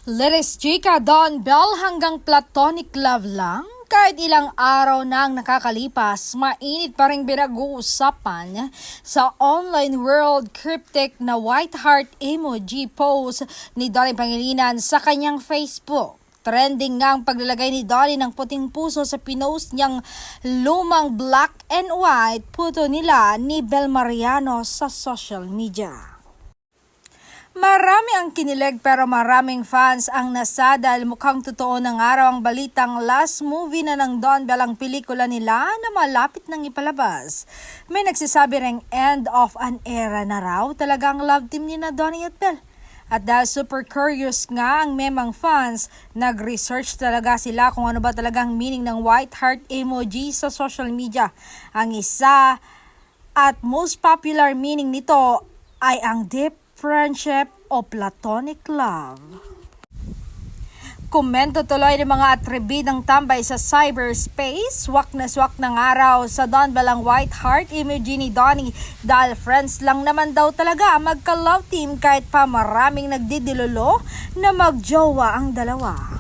Liris Chika Don Bell hanggang platonic love lang? Kahit ilang araw nang nakakalipas, mainit pa rin pinag-uusapan sa online world cryptic na white heart emoji post ni Donnie Pangilinan sa kanyang Facebook. Trending nga ang paglalagay ni Donnie ng puting puso sa pinost niyang lumang black and white photo nila ni Bel Mariano sa social media. Marami ang kinilig pero maraming fans ang nasa dahil mukhang totoo ng araw ang balitang last movie na ng Don Bell ang pelikula nila na malapit nang ipalabas. May nagsasabi ring end of an era na raw talagang love team ni na Donnie at Bell. At dahil super curious nga ang memang fans, nag-research talaga sila kung ano ba talagang meaning ng white heart emoji sa social media. Ang isa at most popular meaning nito ay ang deep friendship o platonic love. Komento tuloy ng mga atribidang tambay sa cyberspace. Swak na swak ng araw sa Don Bell ang white heart emoji ni Donnie dahil friends lang naman daw talaga magka-love team kahit pa maraming nagdidilolo na magjowa ang dalawa.